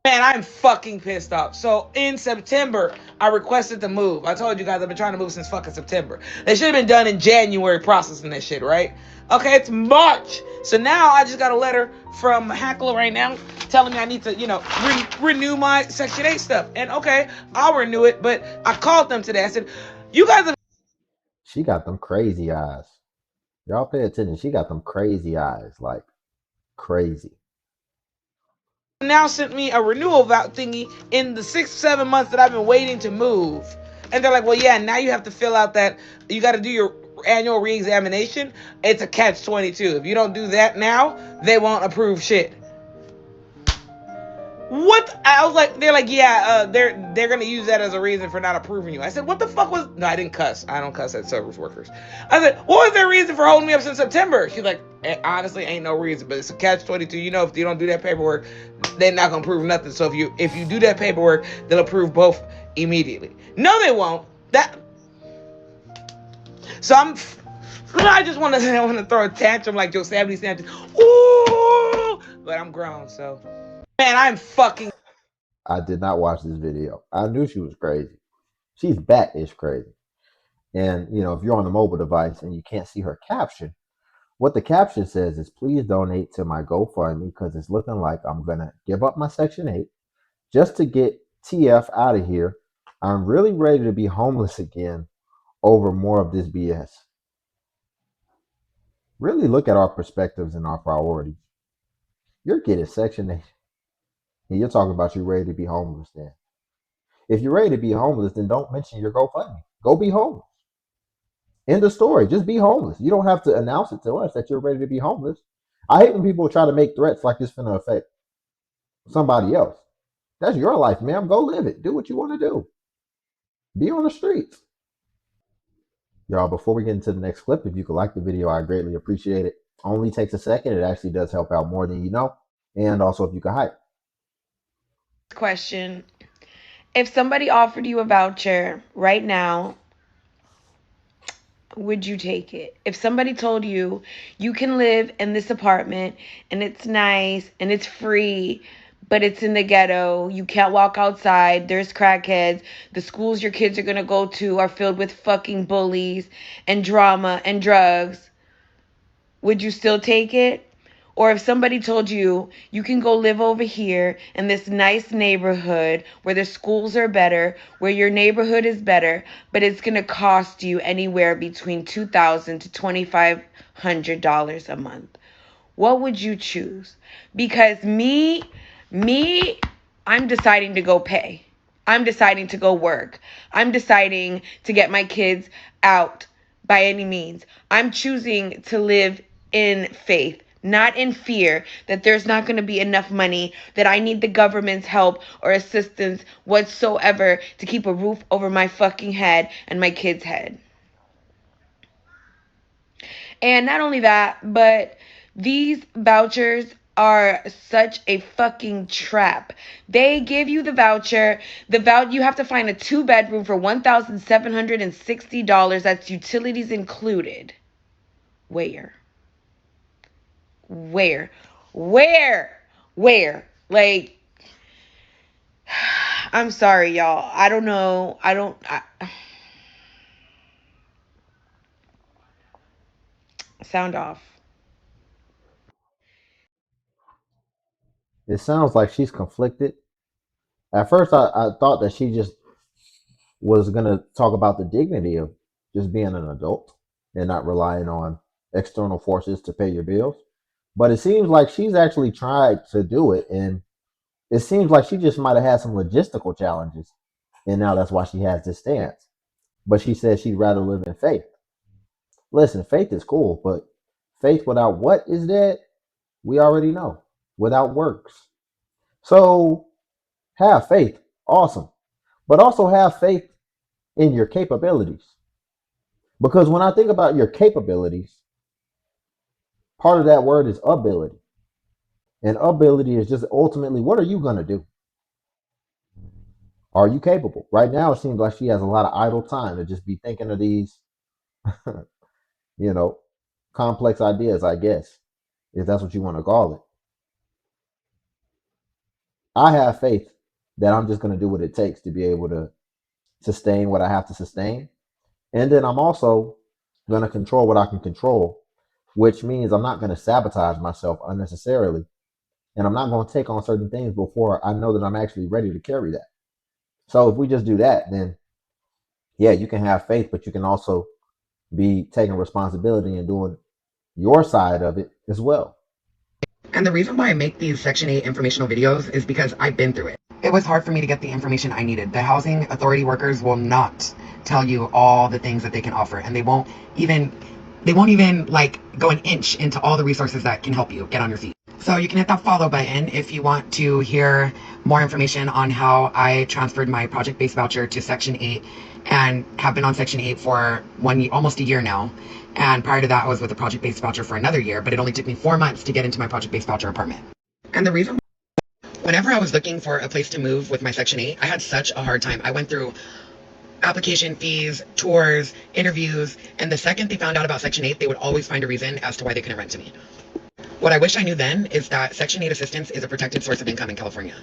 Man, I'm fucking pissed off. So in September, I requested to move. I told you guys I've been trying to move since fucking September. They should have been done in January processing this shit, right? Okay, it's March. So now I just got a letter from Hackler right now telling me I need to, renew my Section 8 stuff. And okay, I'll renew it. But I called them today. I said, you guys have She got them crazy eyes. Y'all pay attention. She got them crazy eyes, like crazy. now sent me a renewal thingy in the 6 7 months that I've been waiting to move. And they're like, well, yeah, now you have to fill out that you got to do your annual reexamination. It's a catch 22. If you don't do that now, they won't approve shit. What? I was like, they're like, yeah, they're gonna use that as a reason for not approving you. I said, what the fuck was? No, I didn't cuss. I don't cuss at service workers. I said, what was their reason for holding me up since September? She's like, honestly, ain't no reason, but it's a catch 22. You know, if you don't do that paperwork, they're not gonna approve nothing. So if you do that paperwork, they'll approve both immediately. No, they won't. That. So I just want to I want to throw a tantrum like Yosemite Sam. Ooh, but I'm grown, so man, I'm fucking. I did not watch this video. I knew she was crazy. She's bat-ish crazy. And if you're on the mobile device and you can't see her caption, what the caption says is, please donate to my GoFundMe because it's looking like I'm gonna give up my Section 8 just to get TF out of here. I'm really ready to be homeless again over more of this BS. Really look at our perspectives and our priorities. You're getting Section 8, and you're talking about you're ready to be homeless then. If you're ready to be homeless, then don't mention your GoFundMe. Go be homeless. End of story. Just be homeless. You don't have to announce it to us that you're ready to be homeless. I hate when people try to make threats like it's going to affect somebody else. That's your life, ma'am. Go live it. Do what you want to do. Be on the streets. Y'all, before we get into the next clip, if you could like the video, I greatly appreciate it. Only takes a second. It actually does help out more than you know. And also, if you could hype. Question. If somebody offered you a voucher right now, would you take it? If somebody told you you can live in this apartment and it's nice and it's free, but it's in the ghetto, you can't walk outside, there's crackheads, the schools your kids are gonna go to are filled with fucking bullies and drama and drugs, would you still take it? Or if somebody told you you can go live over here in this nice neighborhood where the schools are better, where your neighborhood is better, but it's going to cost you anywhere between $2,000 to $2,500 a month, what would you choose? Because me, I'm deciding to go pay. I'm deciding to go work. I'm deciding to get my kids out by any means. I'm choosing to live in faith, not in fear that there's not going to be enough money, that I need the government's help or assistance whatsoever to keep a roof over my fucking head and my kids' head. And not only that, but these vouchers are such a fucking trap. They give you the voucher. You have to find a 2 bedroom for $1,760. That's utilities included. Where? Where? Where? Where? Like, I'm sorry, y'all. I don't know. Sound off. It sounds like she's conflicted. At first, I thought that she just was going to talk about the dignity of just being an adult and not relying on external forces to pay your bills. But it seems like she's actually tried to do it. And it seems like she just might have had some logistical challenges. And now that's why she has this stance. But she says she'd rather live in faith. Listen, faith is cool, but faith without what is dead? We already know. Without works. So have faith. Awesome. But also have faith in your capabilities. Because when I think about your capabilities, part of that word is ability. And ability is just ultimately, what are you going to do? Are you capable? Right now, it seems like she has a lot of idle time to just be thinking of these, you know, complex ideas, I guess, if that's what you want to call it. I have faith that I'm just going to do what it takes to be able to sustain what I have to sustain. And then I'm also going to control what I can control, which means I'm not going to sabotage myself unnecessarily. And I'm not going to take on certain things before I know that I'm actually ready to carry that. So if we just do that, then yeah, you can have faith, but you can also be taking responsibility and doing your side of it as well. And the reason why I make these Section 8 informational videos is because I've been through it. It was hard for me to get the information I needed. The housing authority workers will not tell you all the things that they can offer, and they won't even like go an inch into all the resources that can help you get on your feet. So you can hit that follow button if you want to hear more information on how I transferred my project-based voucher to Section 8 and have been on Section 8 for 1 year, almost a year now. And prior to that, I was with a project-based voucher for another year, but it only took me 4 months to get into my project-based voucher apartment. And the reason, whenever I was looking for a place to move with my Section 8, I had such a hard time. I went through application fees, tours, interviews, and the second they found out about Section 8, they would always find a reason as to why they couldn't rent to me. What I wish I knew then is that Section 8 assistance is a protected source of income in California.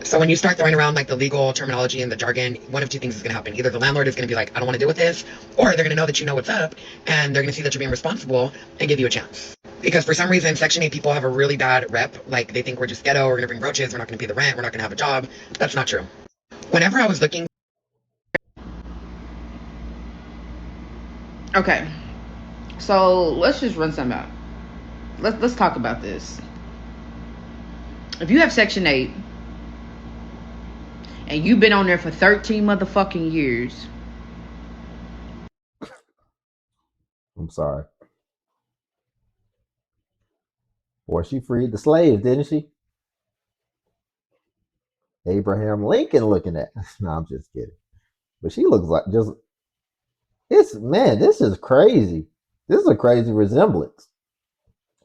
So when you start throwing around like the legal terminology and the jargon, one of two things is going to happen. Either the landlord is going to be like, I don't want to deal with this, or they're going to know that you know what's up, and they're going to see that you're being responsible and give you a chance. Because for some reason, Section 8 people have a really bad rep. Like, they think we're just ghetto, we're going to bring roaches, we're not going to pay the rent, we're not going to have a job. That's not true. Whenever I was looking... Okay, so let's just run something out. Let's talk about this. If you have Section 8 and you've been on there for 13 motherfucking years. I'm sorry. Boy, she freed the slaves, didn't she? Abraham Lincoln looking at. No, I'm just kidding. But she looks like just. This is crazy. This is a crazy resemblance.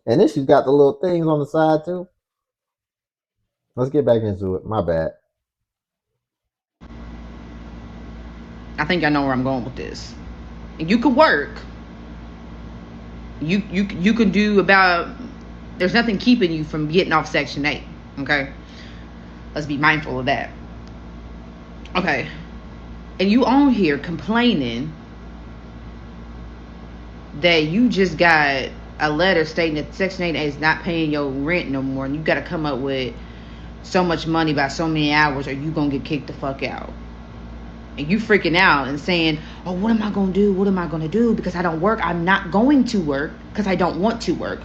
And then she's got the little things on the side too. Let's get back into it. My bad. I think I know where I'm going with this. You could work. You can do about. There's nothing keeping you from getting off Section 8. Okay, let's be mindful of that. Okay, and you on here complaining that you just got a letter stating that Section 8 is not paying your rent no more, and you got to come up with so much money by so many hours, or you gonna get kicked the fuck out. And you freaking out and saying, oh, what am I gonna do? What am I gonna do? Because I don't work. I'm not going to work because I don't want to work.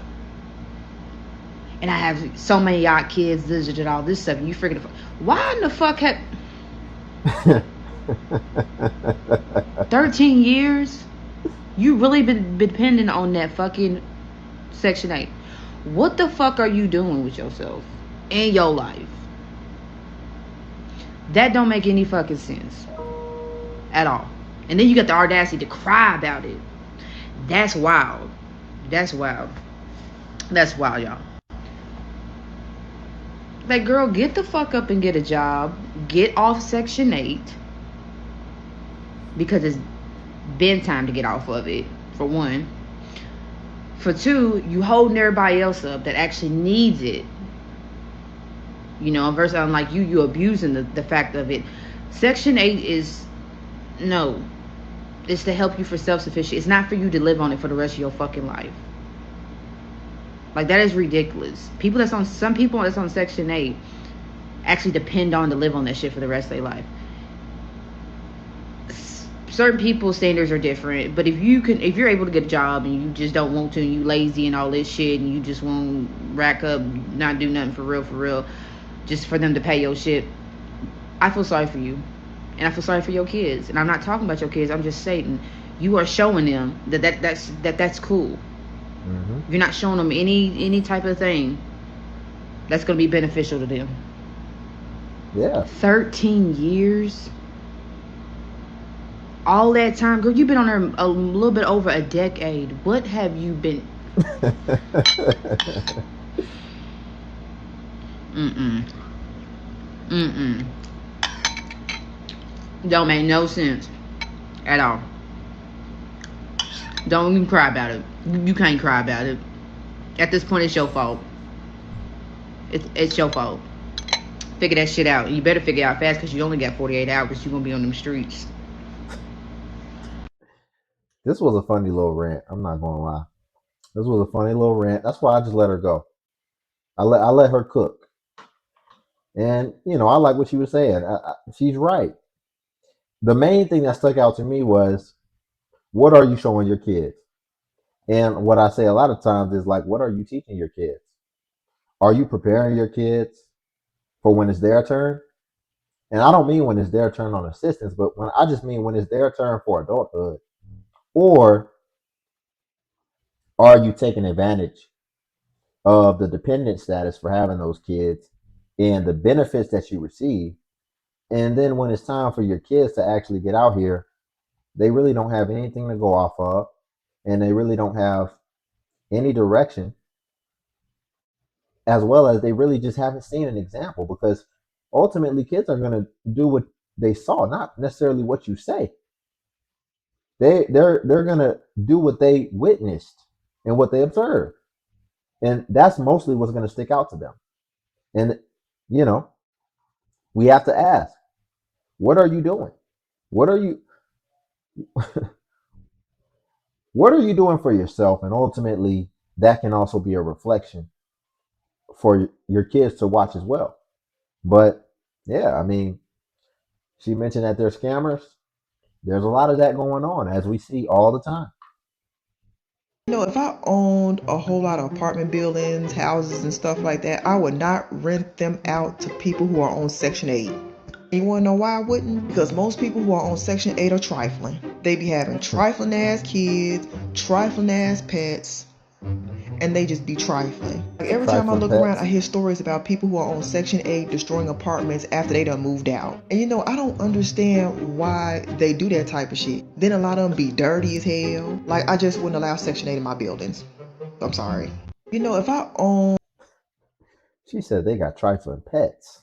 And I have so many yacht kids, this and all this stuff. And you freaking, why in the fuck have 13 years? You really been depending on that fucking Section 8. What the fuck are you doing with yourself in your life? That don't make any fucking sense at all. And then you got the audacity to cry about it. That's wild. That's wild. That's wild, y'all. Like, girl, get the fuck up and get a job. Get off Section 8. Because it's been time to get off of it, for one. For two, you holding everybody else up that actually needs it. You know, versus unlike you abusing the fact of it. Section 8 is, no. It's to help you for self-sufficient. It's not for you to live on it for the rest of your fucking life. Like, that is ridiculous. Some people that's on Section 8 actually depend on to live on that shit for the rest of their life. Certain people's standards are different, but if you're able to get a job and you just don't want to, and you lazy and all this shit, and you just won't rack up, not do nothing for real, just for them to pay your shit, I feel sorry for you. And I feel sorry for your kids. And I'm not talking about your kids, I'm just saying you are showing them that's cool. Mm-hmm. You're not showing them any type of thing that's going to be beneficial to them. Yeah. 13 years. All that time, girl, you've been on there a little bit over a decade. What have you been? Don't make no sense at all. Don't even cry about it. You can't cry about it. At this point, it's your fault. It's your fault. Figure that shit out. And you better figure it out fast because you only got 48 hours. You're going to be on them streets. This was a funny little rant. I'm not gonna lie. This was a funny little rant. That's why I just let her go. I let her cook, and I like what she was saying. She's right. The main thing that stuck out to me was, what are you showing your kids? And what I say a lot of times is like, what are you teaching your kids? Are you preparing your kids for when it's their turn? And I don't mean when it's their turn on assistance, but when I just mean when it's their turn for adulthood. Or are you taking advantage of the dependent status for having those kids and the benefits that you receive? And then when it's time for your kids to actually get out here, they really don't have anything to go off of, and they really don't have any direction, as well as they really just haven't seen an example, because ultimately kids are going to do what they saw, not necessarily what you say. They're going to do what they witnessed and what they observed, and that's mostly what's going to stick out to them. And you know we have to ask, what are you doing? what are you what are you doing for yourself? And ultimately that can also be a reflection for your kids to watch as well. But yeah, I mean, she mentioned that they're scammers. There's a lot of that going on, as we see all the time. If I owned a whole lot of apartment buildings, houses, and stuff like that, I would not rent them out to people who are on Section 8. You want to know why I wouldn't? Because most people who are on Section 8 are trifling. They be having trifling ass kids, trifling ass pets, and they just be trifling. Like every time I Trifling look around, I pets. hear stories about people who are on Section 8 destroying apartments after they done moved out. And I don't understand why they do that type of shit. Then a lot of them be dirty as hell. Like, I just wouldn't allow Section 8 in my buildings. I'm sorry. If I own She said they got trifling pets.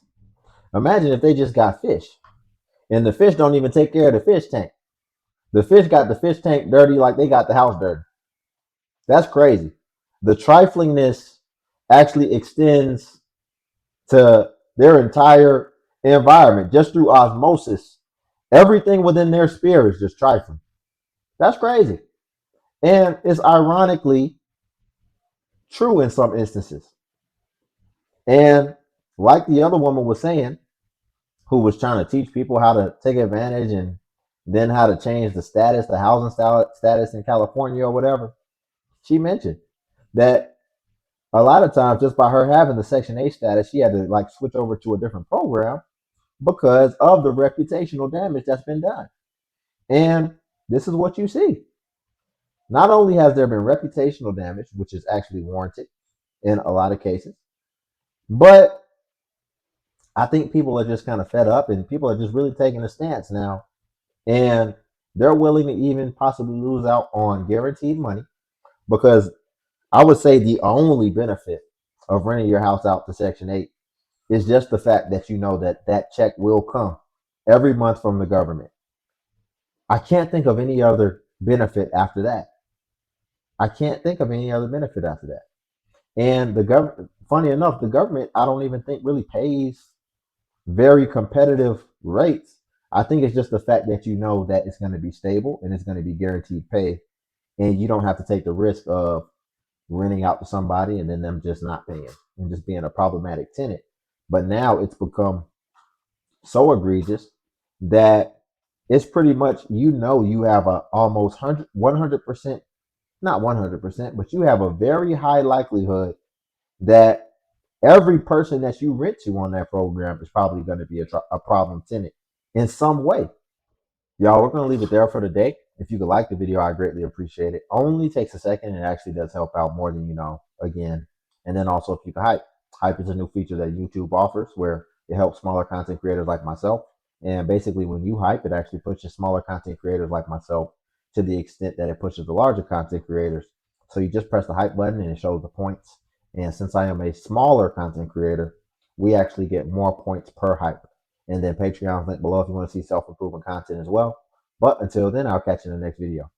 Imagine if they just got fish, and the fish don't even take care of the fish tank. The fish got the fish tank dirty like they got the house dirty. That's crazy. The triflingness actually extends to their entire environment just through osmosis. Everything within their sphere is just trifling. That's crazy. And it's ironically true in some instances. And like the other woman was saying, who was trying to teach people how to take advantage and then how to change the status, the housing status in California or whatever, she mentioned that a lot of times just by her having the Section 8 status, she had to like switch over to a different program because of the reputational damage that's been done. And this is what you see. Not only has there been reputational damage, which is actually warranted in a lot of cases, but I think people are just kind of fed up and people are just really taking a stance now. And they're willing to even possibly lose out on guaranteed money, because I would say the only benefit of renting your house out to Section 8 is just the fact that you know that that check will come every month from the government. I can't think of any other benefit after that. I can't think of any other benefit after that. And the government, funny enough, the government, I don't even think really pays very competitive rates. I think it's just the fact that you know that it's going to be stable and it's going to be guaranteed pay, and you don't have to take the risk of renting out to somebody and then them just not paying and just being a problematic tenant. But now it's become so egregious that it's pretty much, you have a almost 100%, not 100%, but you have a very high likelihood that every person that you rent to on that program is probably going to be a problem tenant in some way. Y'all, we're going to leave it there for today. If you could like the video, I greatly appreciate it. Only takes a second. It actually does help out more than you know, again. And then also, if you can hype. Hype is a new feature that YouTube offers where it helps smaller content creators like myself. And basically, when you hype, it actually pushes smaller content creators like myself to the extent that it pushes the larger content creators. So you just press the hype button and it shows the points. And since I am a smaller content creator, we actually get more points per hype. And then Patreon's link below if you want to see self-improvement content as well. But until then, I'll catch you in the next video.